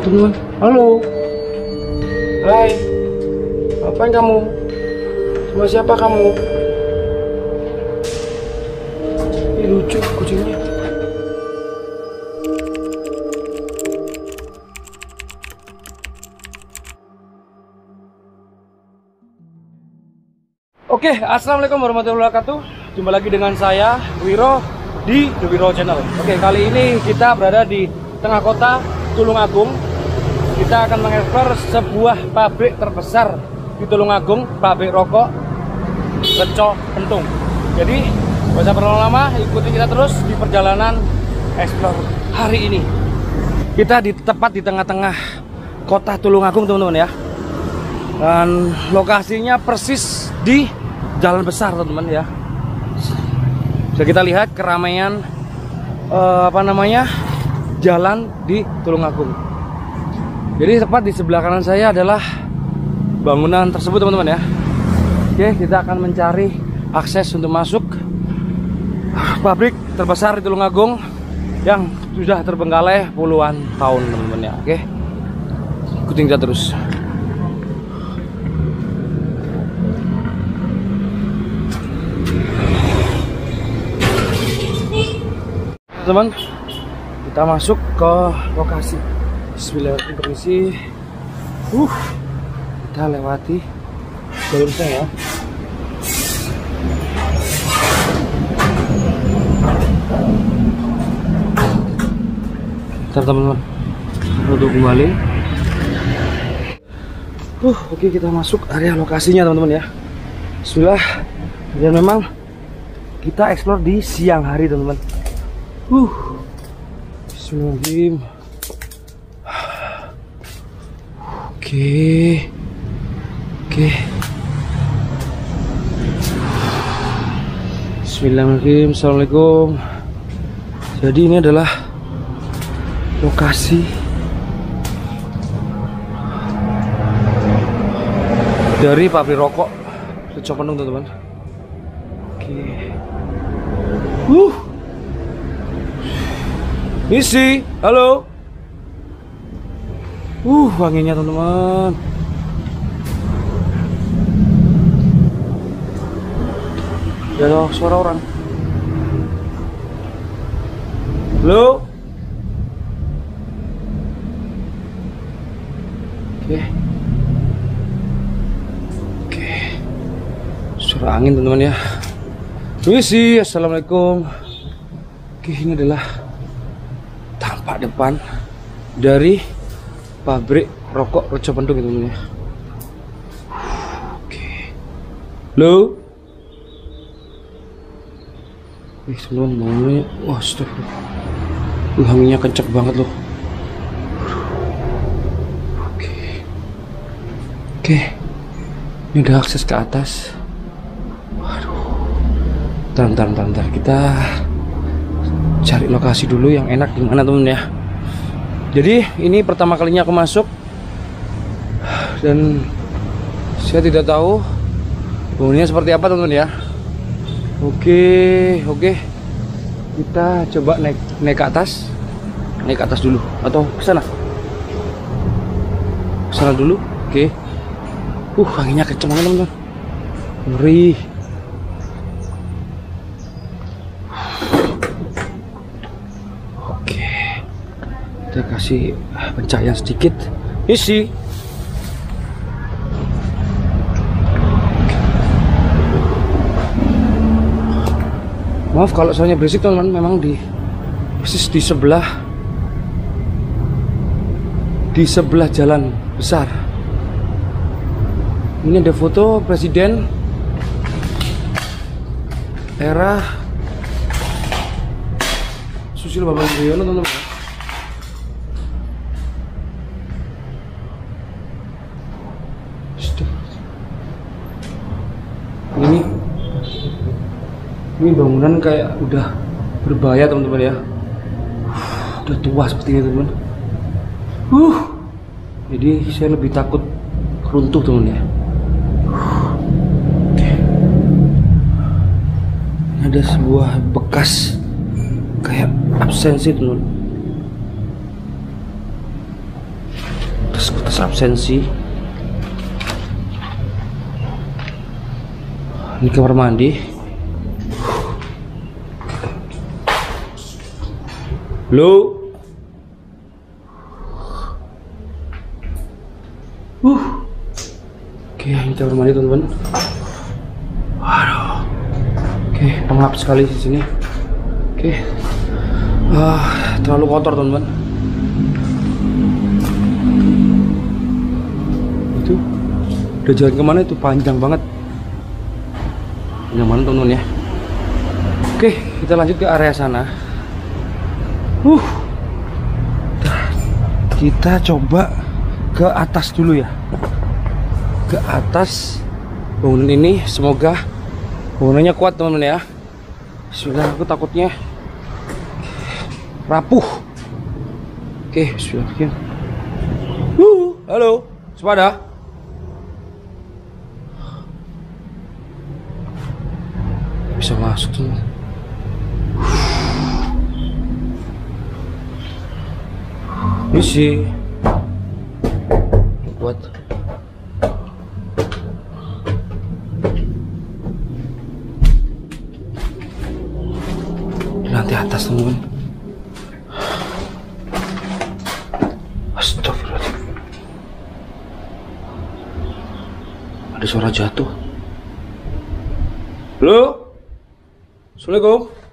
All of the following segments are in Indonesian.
Teman, halo, hai, ngapain kamu? Sama siapa kamu? Ih, lucu kucingnya. Oke, assalamualaikum warahmatullahi wabarakatuh. Jumpa lagi dengan saya Wiro di The Wiro Channel. Oke, kali ini kita berada di tengah kota Tulungagung. Kita akan mengeksplor sebuah pabrik terbesar di Tulungagung, pabrik rokok Reco Pentung. Jadi, gak usah berlama-lama, ikuti kita terus di perjalanan eksplor hari ini. Kita tepat di tengah-tengah kota Tulungagung, teman-teman ya. Dan lokasinya persis di jalan besar, teman-teman ya. Bisa kita lihat keramaian jalan di Tulungagung. Jadi tepat di sebelah kanan saya adalah bangunan tersebut, teman-teman ya. Oke, kita akan mencari akses untuk masuk pabrik terbesar di Tulungagung yang sudah terbengkalai puluhan tahun, teman-teman ya. Oke, ikutin kita terus. Teman, kita masuk ke lokasi. Bismillahirrahmanirrahim, permisi. Kita lewati jalur saya. Bentar teman-teman, untuk kembali. Oke, kita masuk area lokasinya, teman-teman ya. Bismillah. Dan memang kita eksplor di siang hari, teman-teman. Bismillahirrahmanirrahim. Oke. Bismillahirrahmanirrahim. Assalamualaikum. Jadi ini adalah lokasi dari pabrik rokok Reco Pentung, teman-teman. Oke. Misi, halo. Wanginya, teman-teman. Ada suara orang. Halo. Oke. Suara angin, teman-teman ya. Misi, assalamualaikum. Oke, ini adalah tampak depan dari pabrik rokok Reco Pentung, teman-teman ya. Oke. Halo. Teman-teman, bangunnya. Wah, astagfirullah. Anginnya kenceng banget loh. Oke. Ini udah akses ke atas. Waduh. Bentar. Kita cari lokasi dulu yang enak di mana, teman-teman ya. Jadi ini pertama kalinya aku masuk dan saya tidak tahu bangunannya seperti apa, teman-teman ya. Oke. Kita coba naik ke atas. Naik ke atas dulu atau ke sana? Ke sana dulu. Oke. Anginnya kenceng banget, teman-teman. Ngeri. Kita kasih pencahayaan sedikit. Isi. Maaf kalau soalnya berisik, teman-teman. Memang persis di sebelah jalan besar. Ini ada foto presiden era Susilo Bambang Yudhoyono, teman-teman. Ini Ini bangunan kayak udah berbahaya teman-teman ya. Udah tua seperti ini teman. Jadi saya lebih takut runtuh teman ya. Ada sebuah bekas kayak absensi teman. Bekas absensi. Ini kamar mandi. Halo. Oke, ini kamar mandi teman-teman. Waduh. Oke, pengap sekali di sini. Oke. Terlalu kotor teman-teman. Itu udah jalan kemana itu, panjang banget. Panjang banget teman-teman ya. Oke, kita lanjut ke area sana. Kita coba ke atas dulu ya. Ke atas bangunan ini, semoga bangunannya kuat teman-teman ya. Sudah, aku takutnya rapuh. Oke, sudah bikin. Halo, sepada. Bisa masuk teman. Misi buat nanti atas teman. Astagfirullahaladzim, ada suara jatuh. Halo, assalamualaikum.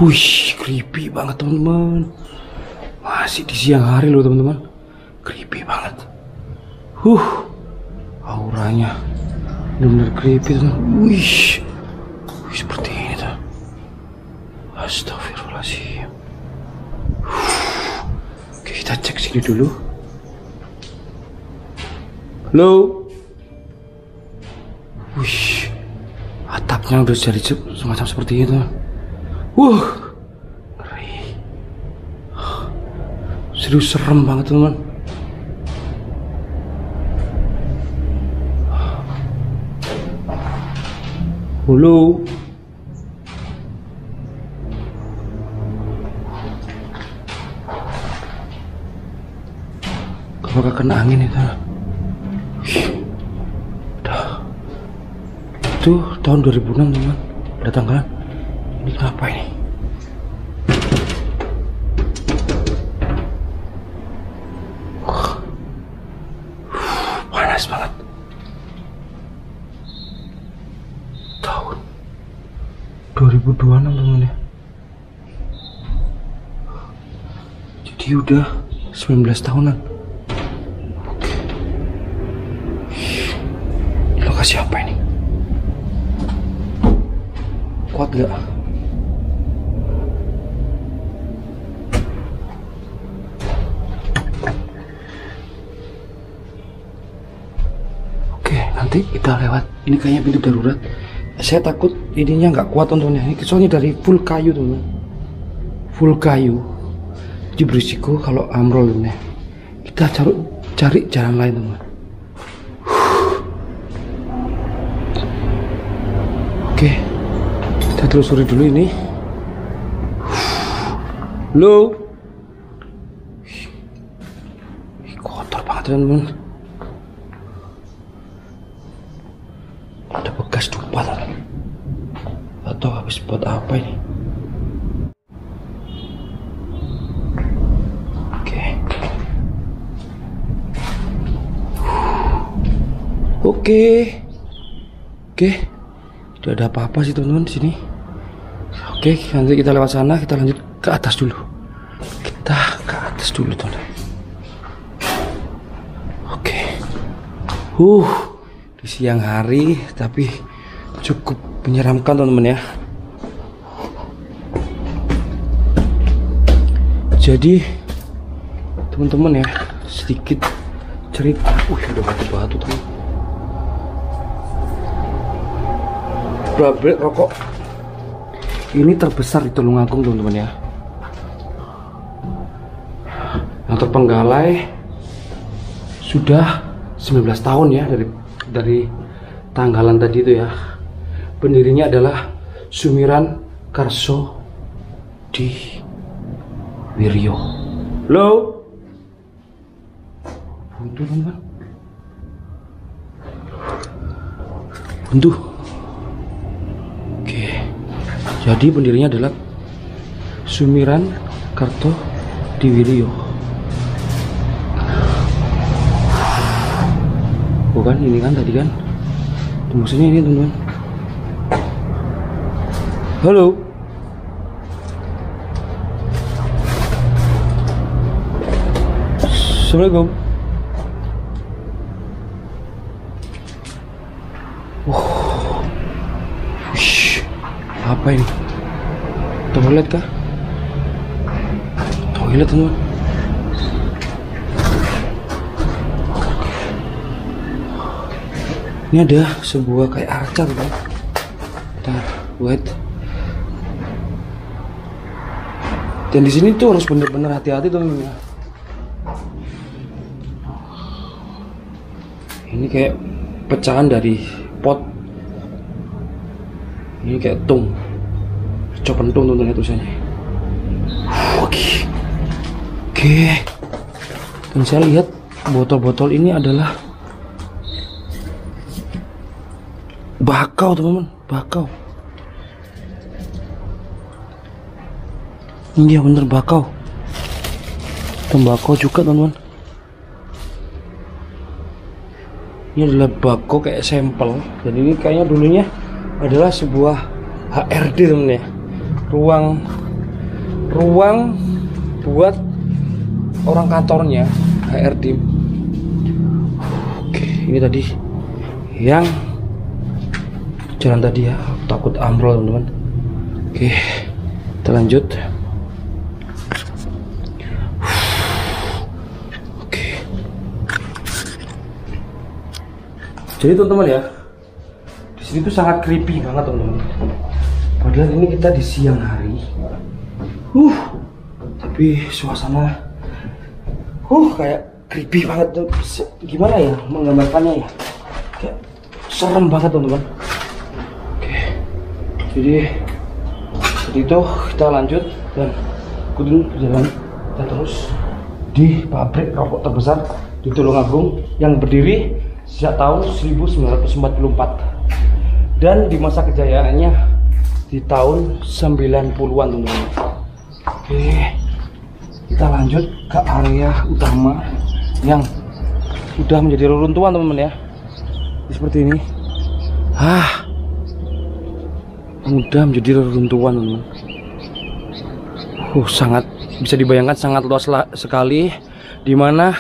Wih, creepy banget teman-teman. Masih di siang hari loh teman-teman. Creepy banget. Auranya benar-benar creepy teman. Wih, seperti ini tuh. Astagfirullahaladzim. Oke, kita cek sini dulu. Halo. Wih, atapnya udah jadi semacam seperti itu. Ngeri. Serius serem banget teman-teman. Halo. Apakah kena angin itu? Itu tahun 2006 teman. Ada tanggalan. Ini kenapa ini? Panas banget. Tahun 2026 teman ya. Jadi udah 19 tahunan. Oke. Lokasi apa ini? Kuat gak? Nanti kita lewat ini, kayaknya pintu darurat. Saya takut ininya nggak kuat teman-teman. Ini soalnya dari full kayu teman, full kayu. Jadi berisiko kalau amrol ini. Kita cari jalan lain teman. Oke, kita telusuri dulu ini. Halo. Kotor banget teman-teman. Ada bekas dupa atau habis buat apa ini? Oke. Tidak ada apa-apa sih teman-teman di sini. Oke, nanti kita lewat sana, kita lanjut ke atas dulu. Kita ke atas dulu teman. Oke. Di siang hari tapi cukup menyeramkan teman-teman ya. Jadi teman-teman ya, sedikit cerita. Udah batu-batu tuh. Pabrik rokok ini terbesar di Tulungagung teman-teman ya. Yang terpenggalai sudah 19 tahun ya dari tanggalan tadi itu ya. Pendirinya adalah Sumiran Karso di Wiryo. Halo. Buntu teman-teman. Buntu. Oke. Jadi pendirinya adalah Sumiran Karto di Wiryo. Bukan ini kan tadi kan. Maksudnya ini teman-teman. Halo. Assalamualaikum. Apa ini? Toilet kah? Toilet teman. Ini ada sebuah kayak arca gitu. Bentar, wait. Dan di sini tuh harus bener-bener hati-hati teman-teman. Ini kayak pecahan dari pot. Ini kayak tung. Copentung teman-teman tulisannya. Oke. Dan saya lihat botol-botol ini adalah bakau teman-teman, bakau. Iya bener bakau. Tembakau juga teman-teman. Ini adalah bakau kayak sampel. Dan ini kayaknya dulunya adalah sebuah HRD teman ya. Ruang buat orang kantornya HRD. Oke, ini tadi yang jalan tadi ya, takut ambrol teman-teman. Oke, kita lanjut. Oke. Jadi teman-teman ya, di sini tuh sangat creepy banget teman-teman. Padahal ini kita di siang hari. Tapi suasana kayak creepy banget tuh. Gimana ya menggambarkannya ya? Kayak serem banget teman-teman. Jadi itu kita lanjut dan ikutin perjalanan kita terus di pabrik rokok terbesar di Tulungagung yang berdiri sejak tahun 1944 dan di masa kejayaannya di tahun 90-an teman-teman. Oke, kita lanjut ke area utama yang sudah menjadi reruntuhan teman-teman ya. Seperti ini. Mudah menjadi reruntuhan teman-teman. Sangat bisa dibayangkan, sangat luas sekali, dimana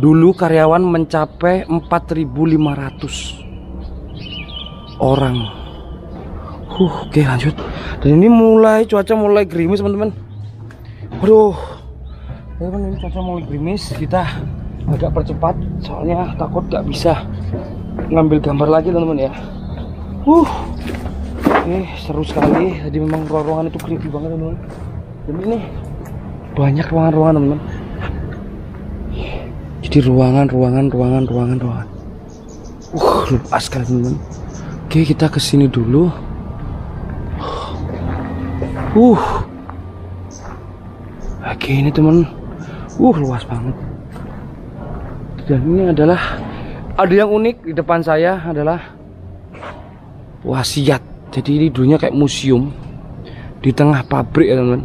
dulu karyawan mencapai 4.500 orang. Oke lanjut. Dan ini cuaca mulai gerimis teman-teman. Aduh, teman-teman, ini cuaca mulai gerimis. Kita agak percepat soalnya takut gak bisa ngambil gambar lagi teman-teman ya. Seru sekali. Tadi memang ruangan itu creepy banget teman-teman. Dan ini banyak ruangan-ruangan teman-teman. Jadi ruangan. Luas sekali teman-teman. Oke, kita kesini dulu. Oke, ini teman. Luas banget. Dan ini adalah ada yang unik di depan saya adalah wasiat. Jadi ini dulunya kayak museum di tengah pabrik ya teman-teman.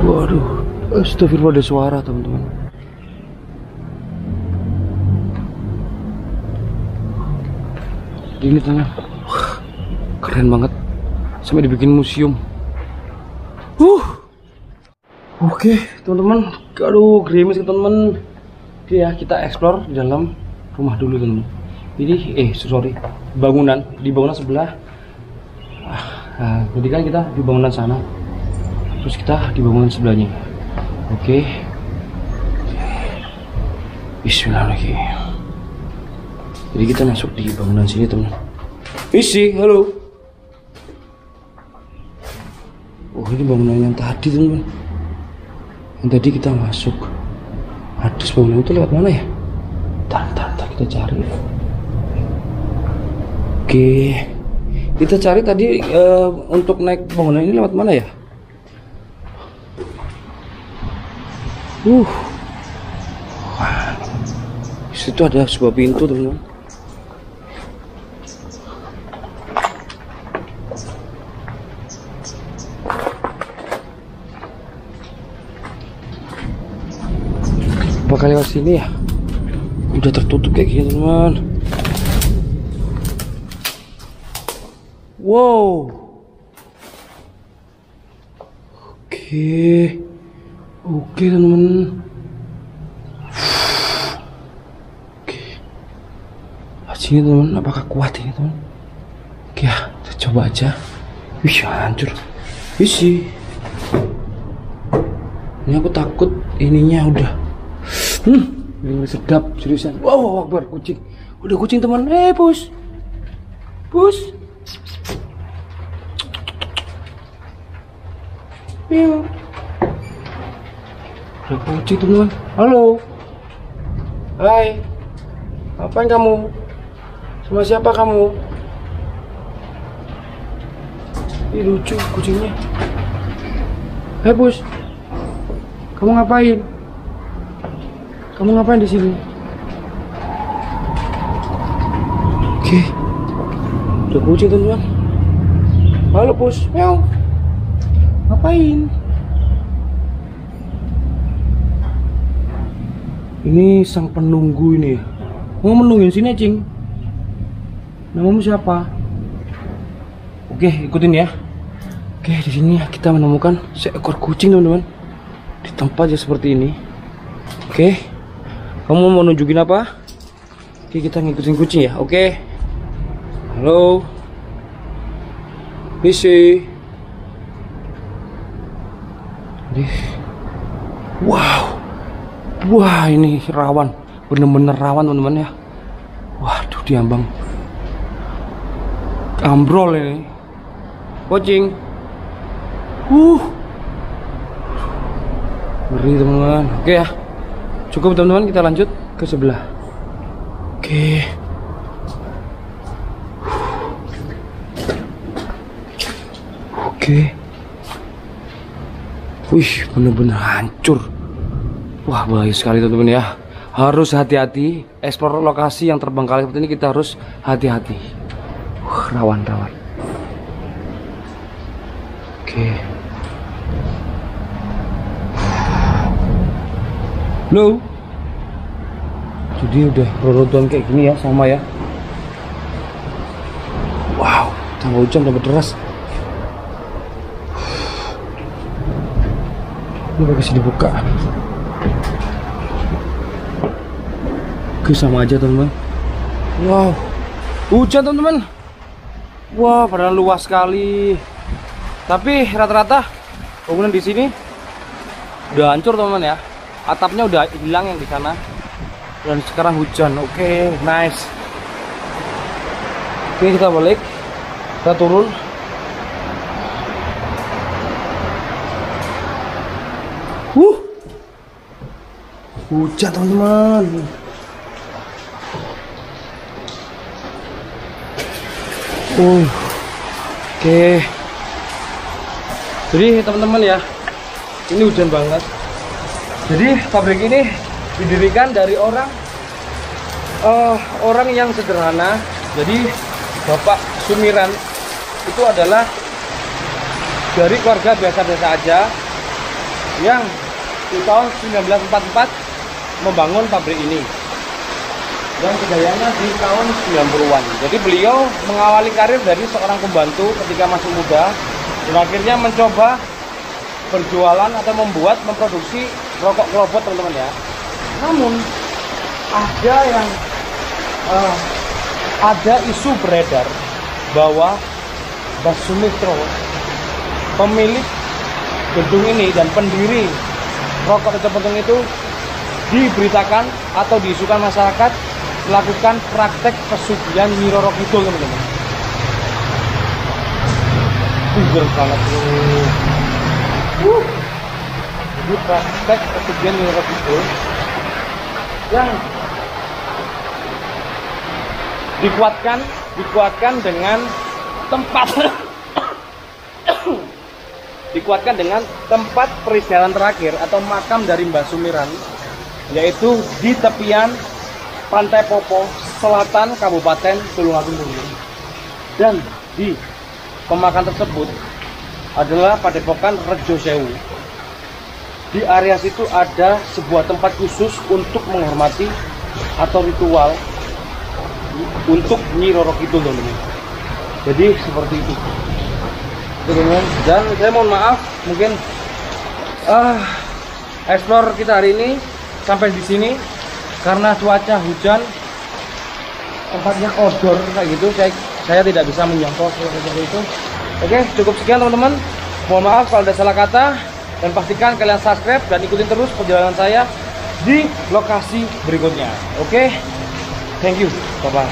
Waduh, astagfirullah, ada suara teman-teman. Ini teman, keren banget, sampai dibikin museum. Oke teman-teman, aduh gerimis teman-teman. Oke ya, kita explore di dalam rumah dulu teman-teman. Ini sorry, bangunan di bangunan sebelah Nah, jadi kan kita di bangunan sana, terus kita di bangunan sebelahnya. Oke. Bismillahirrahmanirrahim. Jadi kita masuk di bangunan sini, teman. Isi, halo. Oh, ini bangunan yang tadi, teman. Yang tadi kita masuk. Aduh, bangunan itu lewat mana ya? Ntar kita cari. Oke, kita cari tadi untuk naik bangunan ini lewat mana ya? Wah, situ ada sebuah pintu, teman-teman. Apakah lewat sini ya? Udah tertutup kayak gini, teman. Wow. Oke, teman-teman. Oke. Sini, teman. Apakah kuat ini, teman? Oke ya, kita coba aja. Wih, hancur. Isi. Ini aku takut ininya udah. Ini sedap seriusan. Wow, Akbar, kucing. Udah kucing, teman. Pus. Iya. Udah kucing, teman. Halo. Hai. Apain kamu? Sama siapa kamu? Ih, lucu kucingnya. Hei, Pus. Kamu ngapain? Kamu ngapain di sini? Oke. Udah kucing, teman. Halo, Pus. Meow. Ngapain? Ini sang penunggu ini. Mau menungguin sini, Cing. Namamu siapa? Oke, ikutin ya. Oke, di sini kita menemukan seekor kucing, teman-teman. Di tempat ya seperti ini. Oke. Kamu mau nunjukin apa? Oke, kita ngikutin kucing ya. Oke. Halo. Misi. Wow. Wah, ini rawan. Bener-bener rawan, teman-teman ya. Waduh, diambang. Ambrol ini. Kucing. Ngeri, teman-teman. Oke ya. Cukup, teman-teman, kita lanjut ke sebelah. Oke. Wih, bener-bener hancur. Wah, bahaya sekali, teman-teman ya. Harus hati-hati. Explore lokasi yang terbengkalai seperti ini, kita harus hati-hati. Rawan. Oke. Halo. Jadi udah rorot kayak gini ya, sama ya. Wow, tambah hujan, tambah deras. Ini bagus dibuka. Oke, sama aja, teman-teman. Wow, hujan, teman-teman. Wah, padahal luas sekali. Tapi rata-rata bangunan di sini udah hancur, teman-teman ya. Atapnya udah hilang yang di sana. Dan sekarang hujan. Oke, nice. Oke, kita balik. Kita turun. Hujan, teman-teman. Oke. Jadi, teman-teman ya, ini hujan banget. Jadi pabrik ini didirikan dari orang yang sederhana. Jadi Bapak Sumiran itu adalah dari keluarga biasa-biasa aja yang di tahun 1944 membangun pabrik ini, dan kejayanya di tahun 90-an. Jadi beliau mengawali karir dari seorang pembantu ketika masih muda, dan akhirnya mencoba berjualan atau memproduksi rokok kelopot, teman-teman ya. Namun ada isu beredar bahwa Mbah Sumitro, pemilik gedung ini dan pendiri Rokok Rejo Pentung itu, diberitakan atau diisukan masyarakat melakukan praktek pesugihan Nyi Roro Kidul, teman-teman. Pinggir banget tuh. Ini praktek pesugihan Nyi Roro Kidul yang dikuatkan dengan tempat dikuatkan dengan tempat peristirahatan terakhir atau makam dari Mbah Sumiran, yaitu di tepian Pantai Popo, selatan Kabupaten Tulungagung. Dan di pemakaman tersebut adalah Padepokan Rejo Sewu. Di area situ ada sebuah tempat khusus untuk menghormati atau ritual untuk Nyi Roro Kidul, teman-teman. Jadi seperti itu, teman-teman. Dan saya mohon maaf, mungkin explore kita hari ini sampai di sini karena cuaca hujan, tempatnya outdoor kayak gitu. Saya tidak bisa menjangkau seperti itu. Oke, cukup sekian, teman-teman. Mohon maaf kalau ada salah kata, dan pastikan kalian subscribe dan ikutin terus perjalanan saya di lokasi berikutnya. Oke, thank you, bye bye.